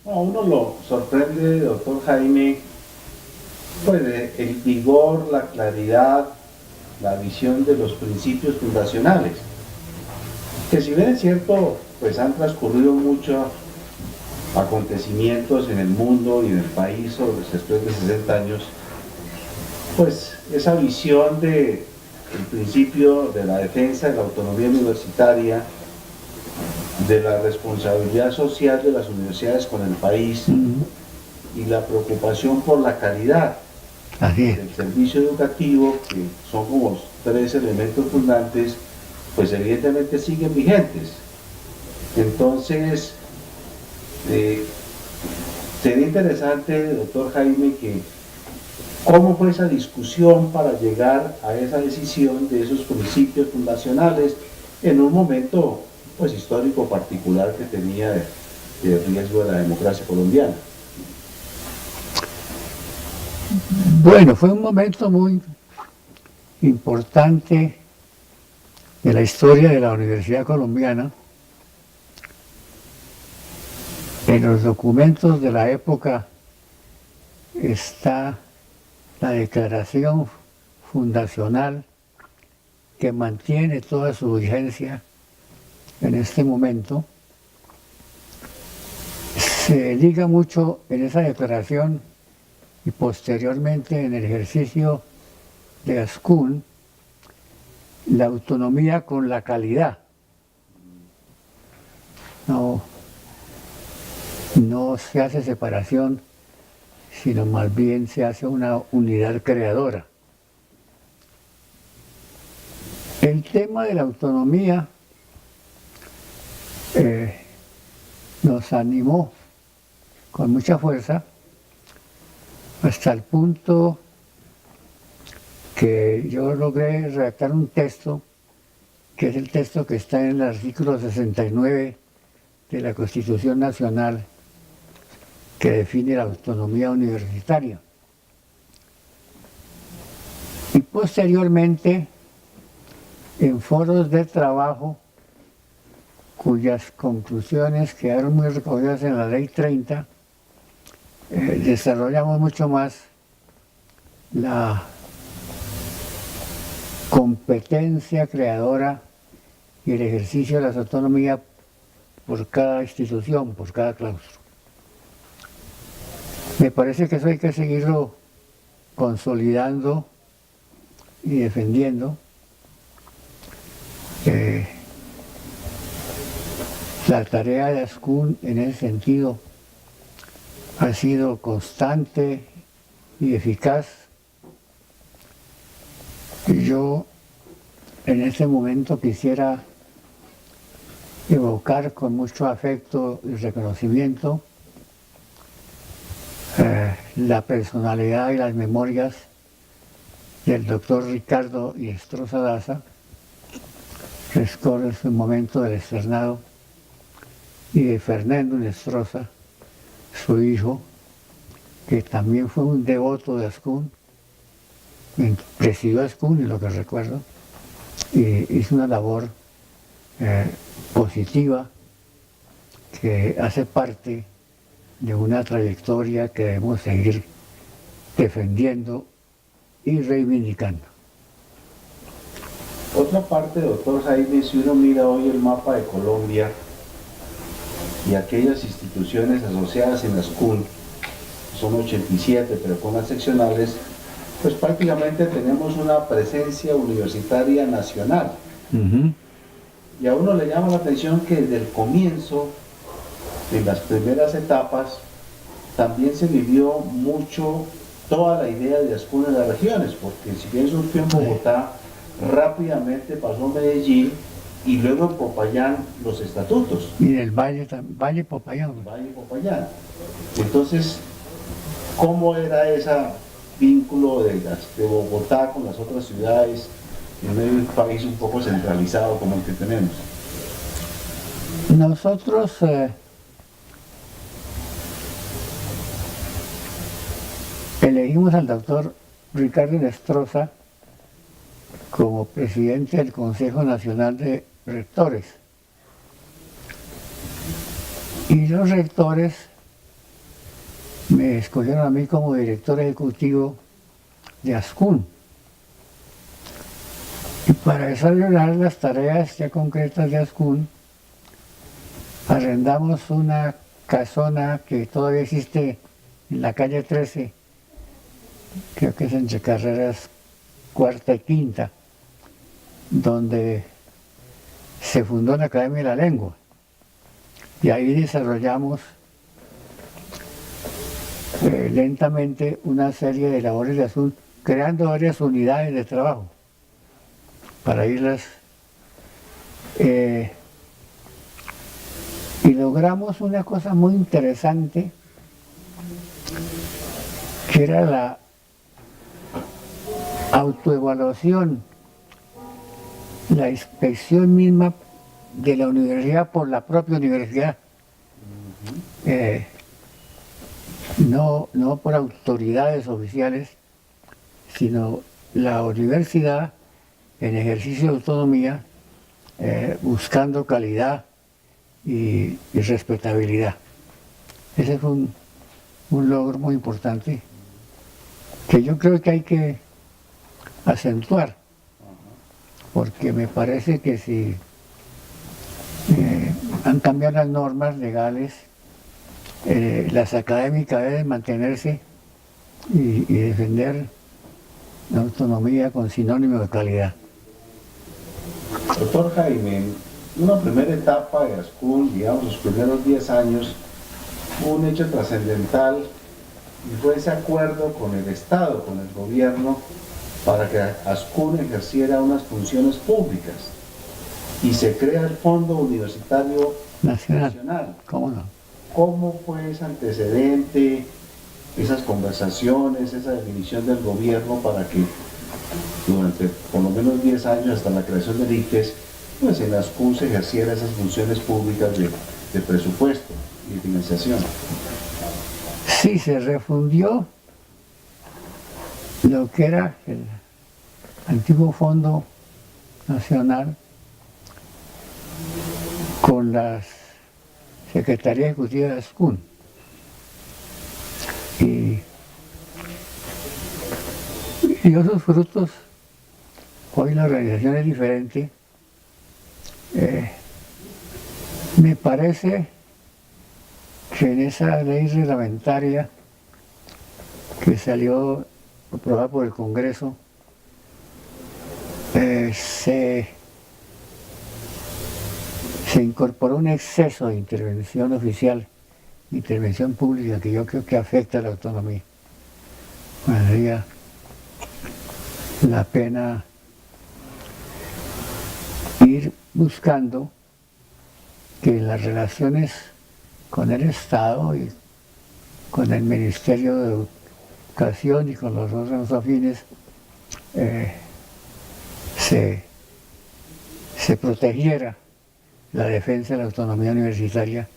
A uno lo sorprende, doctor Jaime, pues el vigor, la claridad, la visión de los principios fundacionales, que si bien es cierto, pues han transcurrido muchos acontecimientos en el mundo y en el país después de 60 años, pues esa visión de el principio de la defensa de la autonomía universitaria, de la responsabilidad social de las universidades con el país y la preocupación por la calidad del servicio educativo, que son como tres elementos fundantes, pues evidentemente siguen vigentes. Entonces, sería interesante, doctor Jaime, que cómo fue esa discusión para llegar a esa decisión de esos principios fundacionales en un momento pues histórico particular que tenía de riesgo de la democracia colombiana. Bueno, fue un momento muy importante de la historia de la Universidad Colombiana. En los documentos de la época está la declaración fundacional que mantiene toda su vigencia en este momento. Se liga mucho en esa declaración y posteriormente en el ejercicio de Ascún la autonomía con la calidad. No se hace separación, sino más bien se hace una unidad creadora. El tema de la autonomía nos animó con mucha fuerza hasta el punto que yo logré redactar un texto, que es el texto que está en el artículo 69 de la Constitución Nacional, que define la autonomía universitaria. Y posteriormente, en foros de trabajo, cuyas conclusiones quedaron muy recogidas en la Ley 30, desarrollamos mucho más la competencia creadora y el ejercicio de la autonomía por cada institución, por cada claustro. Me parece que eso hay que seguirlo consolidando y defendiendo. La tarea de Ascún en ese sentido ha sido constante y eficaz. Yo en este momento quisiera evocar con mucho afecto y reconocimiento la personalidad y las memorias del doctor Ricardo Inestrosa Daza, rector en su momento del externado, y de Fernando Inestrosa, su hijo, que también fue un devoto de Ascún, presidió Ascún, en lo que recuerdo, y hizo una labor positiva que hace parte de una trayectoria que debemos seguir defendiendo y reivindicando. Otra parte, doctor Jaime, si uno mira hoy el mapa de Colombia y aquellas instituciones asociadas en Ascún, son 87, pero con las seccionales, pues prácticamente tenemos una presencia universitaria nacional. Y a uno le llama la atención que desde el comienzo, en las primeras etapas, también se vivió mucho toda la idea de Ascún en las regiones, porque si bien surgió en Bogotá, rápidamente pasó a Medellín y luego en Popayán los estatutos. Y del Valle Popayán. Valle Popayán. Entonces, ¿cómo era ese vínculo de Bogotá con las otras ciudades en medio de un país un poco centralizado como el que tenemos? Nosotros elegimos al doctor Ricardo Inestrosa como presidente del Consejo Nacional de Rectores. Y los rectores me escogieron a mí como director ejecutivo de ASCUN. Y para desarrollar las tareas ya concretas de ASCUN, arrendamos una casona que todavía existe en la calle 13, creo que es entre carreras cuarta y quinta, donde se fundó la Academia de la Lengua. Y ahí desarrollamos lentamente una serie de labores de ASCUN, creando varias unidades de trabajo para irlas. Y logramos una cosa muy interesante, que era la autoevaluación, la inspección misma de la universidad por la propia universidad. No por autoridades oficiales, sino la universidad en ejercicio de autonomía, buscando calidad y respetabilidad. Ese fue un logro muy importante que yo creo que hay que acentuar, porque me parece que si han cambiado las normas legales, las académicas deben mantenerse y defender la autonomía con sinónimo de calidad. Doctor Jaime, una primera etapa de ASCUN, digamos los primeros 10 años, hubo un hecho trascendental y fue ese acuerdo con el Estado, con el gobierno, para que ASCUN ejerciera unas funciones públicas y se crea el Fondo Universitario Nacional. ¿Cómo no? ¿Cómo fue ese antecedente, esas conversaciones, esa definición del gobierno para que durante por lo menos 10 años hasta la creación del ICFES, pues en ASCUN se ejerciera esas funciones públicas de presupuesto y de financiación? Sí, se refundió lo que era el antiguo Fondo Nacional con la Secretaría Ejecutiva de ASCUN. Y dio sus frutos. Hoy la organización es diferente. Me parece que en esa ley reglamentaria que salió aprobada por el Congreso, se incorporó un exceso de intervención oficial, intervención pública, que yo creo que afecta a la autonomía. Valdría la pena ir buscando que las relaciones con el Estado y con el Ministerio de Educación y con los órganos afines se protegiera la defensa de la autonomía universitaria,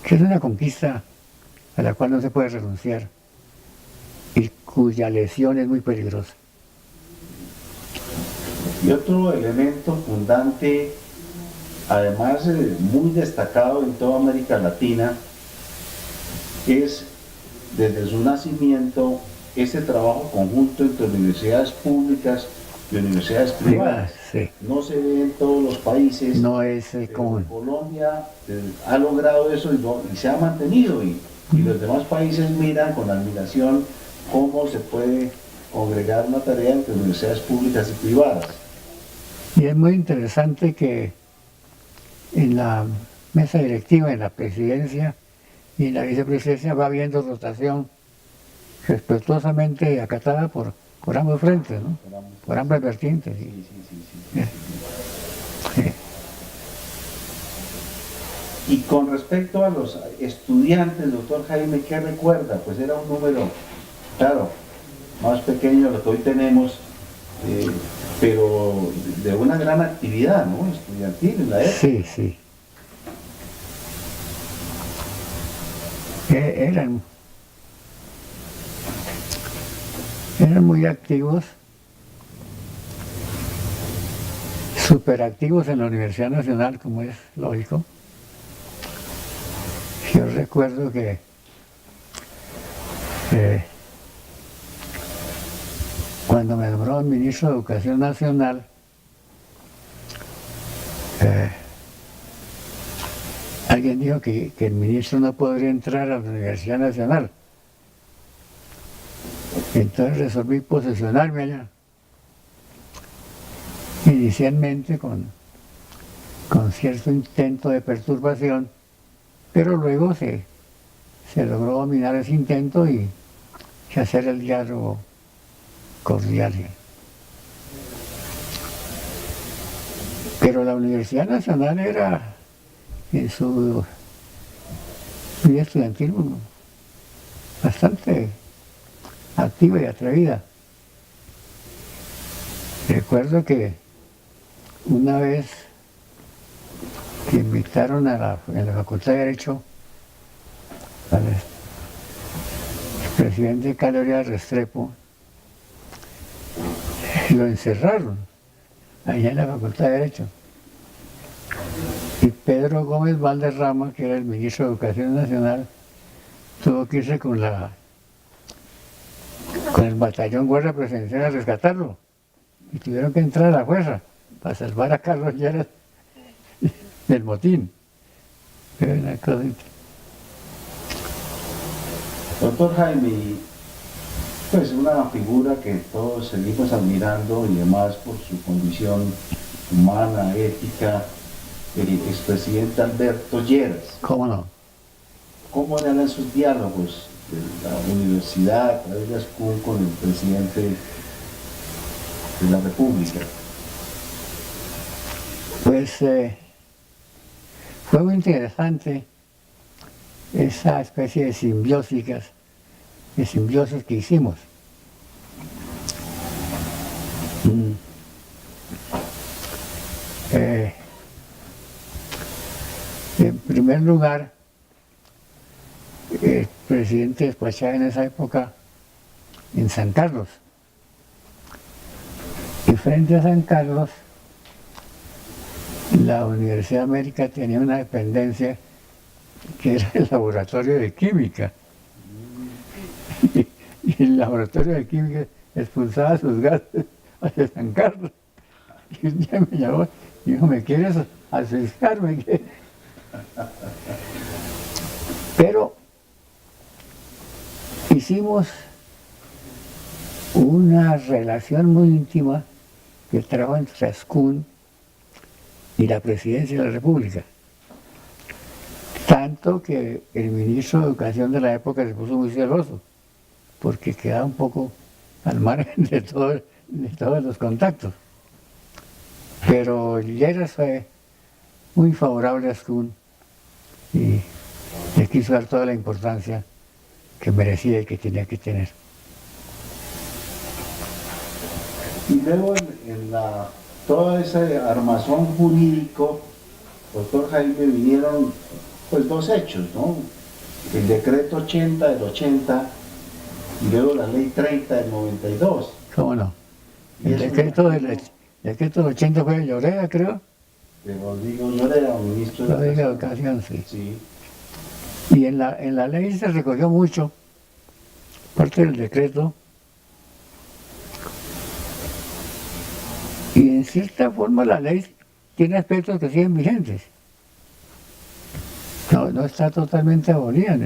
que es una conquista a la cual no se puede renunciar y cuya lesión es muy peligrosa. Y otro elemento fundante, además muy destacado en toda América Latina, es desde su nacimiento ese trabajo conjunto entre universidades públicas y universidades privadas. Sí. No se ve en todos los países. No es común. Colombia ha logrado eso y se ha mantenido, y los demás países miran con admiración cómo se puede congregar una tarea entre universidades públicas y privadas. Y es muy interesante que en la mesa directiva, en la presidencia y en la vicepresidencia va habiendo rotación respetuosamente acatada por ambos frentes, ¿no? Por ambas vertientes. Sí. Sí. Y con respecto a los estudiantes, doctor Jaime, ¿qué recuerda? Pues era un número, claro, más pequeño de lo que hoy tenemos, pero de una gran actividad, ¿no? Estudiantil en la época. Sí. Eran muy activos, superactivos en la Universidad Nacional, como es lógico. Yo recuerdo que Cuando me nombró ministro de Educación Nacional, alguien dijo que el ministro no podría entrar a la Universidad Nacional. Entonces resolví posesionarme allá. Inicialmente con cierto intento de perturbación, pero luego se logró dominar ese intento y hacer el diálogo cordial. Pero la Universidad Nacional era, en su vida estudiantil, bastante activa y atrevida. Recuerdo que una vez que invitaron en la Facultad de Derecho al presidente Callería Restrepo, lo encerraron allá en la Facultad de Derecho. Y Pedro Gómez Valderrama, que era el ministro de Educación Nacional, tuvo que irse con el batallón Guardia Presidencial a rescatarlo. Y tuvieron que entrar a la fuerza para salvar a Carlos Lleras del motín. Doctor Jaime, pues una figura que todos seguimos admirando y además por su condición humana, ética, el expresidente Alberto Lleras. ¿Cómo no? ¿Cómo eran esos diálogos de la universidad a través de ASCUN con el presidente de la República? Pues fue muy interesante esa especie de simbiosis que hicimos. En primer lugar, el presidente despachaba en esa época en San Carlos. Y frente a San Carlos, la Universidad de América tenía una dependencia que era el laboratorio de química. Y el laboratorio de química expulsaba sus gases hacia San Carlos. Y un día me llamó y dijo, ¿me quieres asfixiarme? Pero hicimos una relación muy íntima que trajo entre ASCUN y la Presidencia de la República. Tanto que el ministro de Educación de la época se puso muy celoso, porque quedaba un poco al margen de todos los contactos. Pero Lleras fue muy favorable a ASCUN y le quiso dar toda la importancia que merecía y que tenía que tener. Y luego todo ese armazón jurídico, doctor Jaime, vinieron pues dos hechos, ¿no? El decreto 80 del 80 y luego la ley 30 del 92. ¿Cómo no? El decreto del 80 fue de Lloreda, creo. De Rodrigo Lloreda, ministro de Educación, sí. Sí. Y en la ley se recogió mucho, parte del decreto, y en cierta forma la ley tiene aspectos que siguen vigentes. No está totalmente abolida.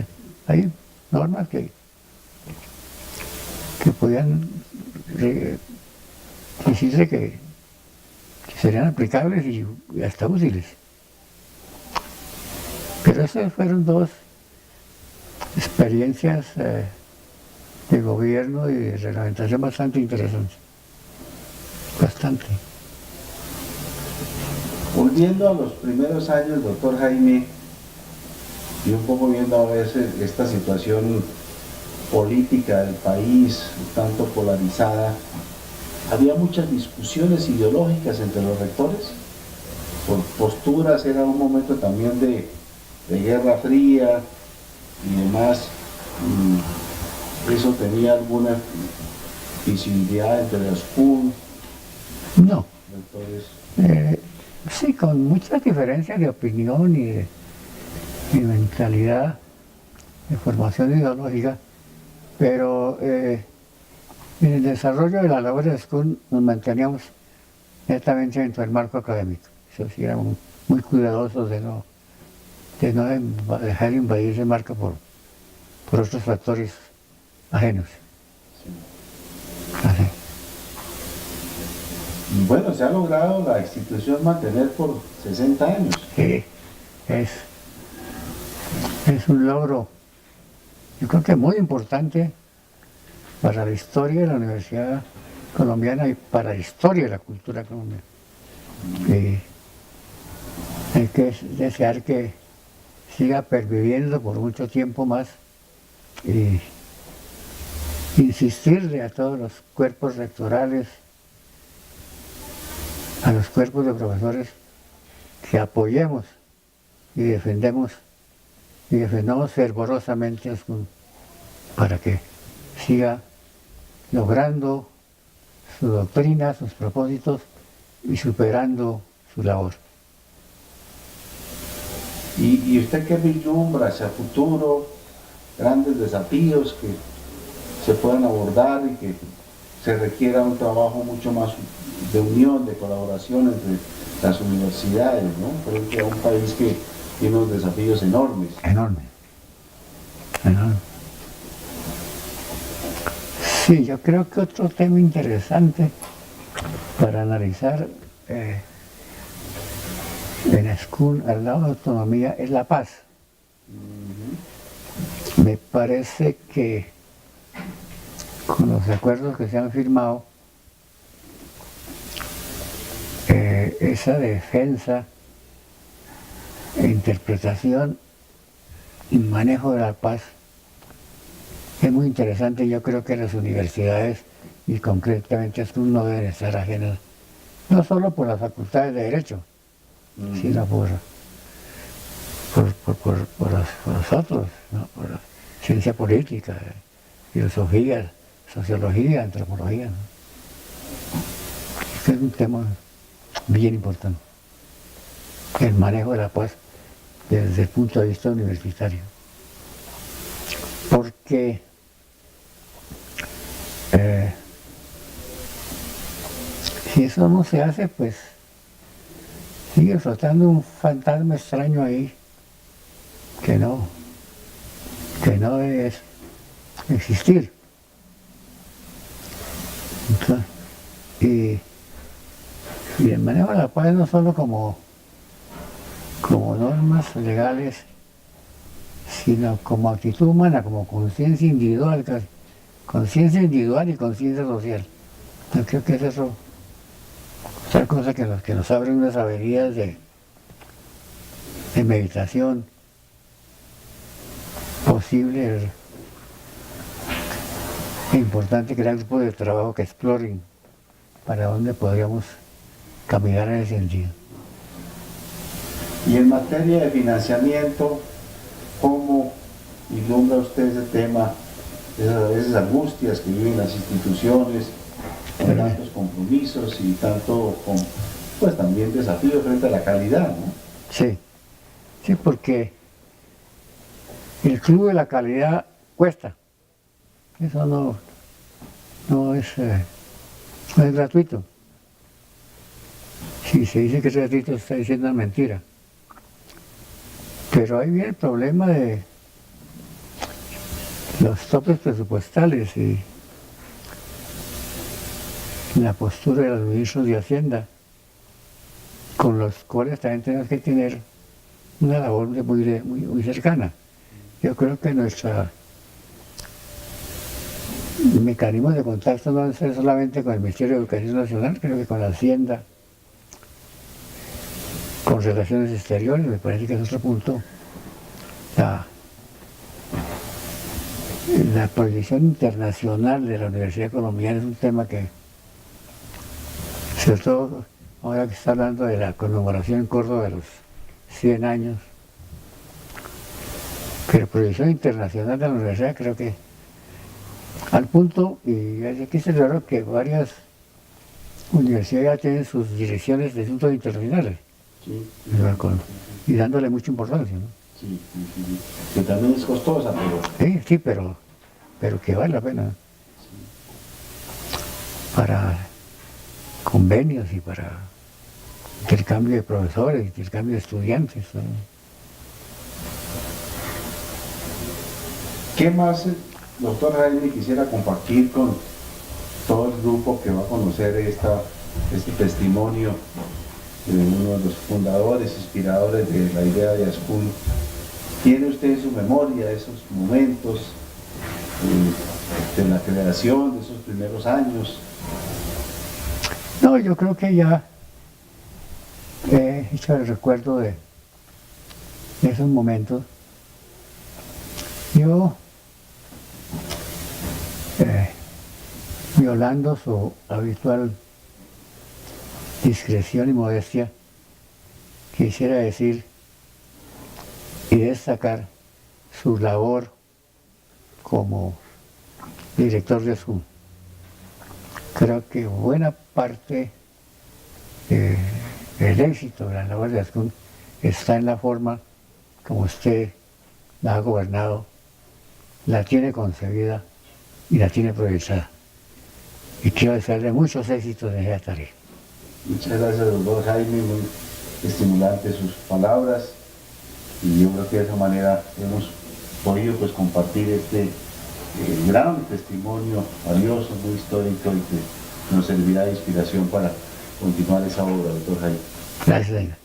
Hay normas que podían decirse que serían aplicables y hasta útiles. Pero esas fueron dos experiencias de gobierno y de reglamentación bastante interesantes. Bastante. Volviendo a los primeros años, doctor Jaime, y un poco viendo a veces esta situación política del país, tanto polarizada, había muchas discusiones ideológicas entre los rectores, por posturas, era un momento también de Guerra Fría y demás. ¿Eso tenía alguna visibilidad entre las ASCUN? No. Sí, con muchas diferencias de opinión y de mentalidad, de formación ideológica, Pero en el desarrollo de la labor de SCUN nos manteníamos netamente dentro del marco académico. Eso sí, éramos muy cuidadosos de no dejar invadirse marca por otros factores ajenos. Así. Y bueno, se ha logrado la institución mantener por 60 años. Sí, es un logro, yo creo que muy importante para la historia de la Universidad Colombiana y para la historia de la cultura colombiana. Y hay que desear que siga perviviendo por mucho tiempo más y insistirle a todos los cuerpos rectorales, a los cuerpos de profesores, que apoyemos y defendamos fervorosamente a SCUN para que siga logrando su doctrina, sus propósitos y superando su labor. ¿Y usted qué vislumbra hacia futuro? Grandes desafíos que se puedan abordar y que se requiera un trabajo mucho más de unión, de colaboración entre las universidades, ¿no? Frente a un país que tiene unos desafíos enormes. Enorme. Sí, yo creo que otro tema interesante para analizar en SCUN al lado de autonomía es la paz. Me parece que con los acuerdos que se han firmado, esa defensa, interpretación y manejo de la paz es muy interesante. Yo creo que las universidades, y concretamente SCUN, no deben estar ajenas, no solo por las facultades de Derecho, sino por nosotros, ¿no? Por la ciencia política, filosofía, sociología, antropología, ¿no? Este es un tema bien importante, el manejo de la paz desde el punto de vista universitario. Porque si eso no se hace, pues sigue flotando un fantasma extraño ahí que no debe existir. Entonces, y el manejo de la paz no solo como normas legales, sino como actitud humana, como conciencia individual y conciencia social. Yo creo que es eso, otra cosa que nos abre unas avenidas de meditación posible. Es importante crear grupos de trabajo que exploren para dónde podríamos caminar en ese sentido. Y en materia de financiamiento, ¿cómo vislumbra usted ese tema, esas angustias que viven las instituciones, con tantos compromisos y tanto, pues también desafíos frente a la calidad, ¿no? Sí, porque el club de la calidad cuesta. Eso no es gratuito. Si se dice que es gratuito, se está diciendo una mentira. Pero ahí viene el problema de los topes presupuestales y la postura de los ministros de Hacienda, con los cuales también tenemos que tener una labor muy cercana. Yo creo que nuestro mecanismo de contacto no debe ser solamente con el Ministerio de Educación Nacional, creo que con la Hacienda, con Relaciones Exteriores, me parece que es otro punto. La proyección internacional de la Universidad Colombiana es un tema que, sobre todo ahora que está hablando de la conmemoración en Córdoba de los 100 años, pero proyección internacional de la universidad, creo que al punto, y hay que celebrar que varias universidades ya tienen sus direcciones de asuntos internacionales, Sí, y dándole mucha importancia, ¿no? sí. Que también es costosa, pero... Sí, pero pero que vale la pena para convenios y para intercambio de profesores, intercambio de estudiantes, ¿no? ¿Qué más, doctor Jaime, quisiera compartir con todo el grupo que va a conocer este testimonio de uno de los fundadores, inspiradores de la idea de Ascun? ¿Tiene usted en su memoria esos momentos de la creación, de esos primeros años? No, yo creo que ya he hecho el recuerdo de esos momentos. Yo, violando su habitual discreción y modestia, quisiera decir y destacar su labor como director de Ascun. Creo que buena parte del éxito de la labor de Ascun está en la forma como usted la ha gobernado, la tiene concebida y la tiene proyectada. Y quiero desearle muchos éxitos en esa tarea. Muchas gracias, doctor Jaime, muy estimulantes sus palabras, y yo creo que de esa manera hemos podido pues compartir este gran testimonio valioso, muy histórico, y que nos servirá de inspiración para continuar esa obra, doctor Jaime. Gracias.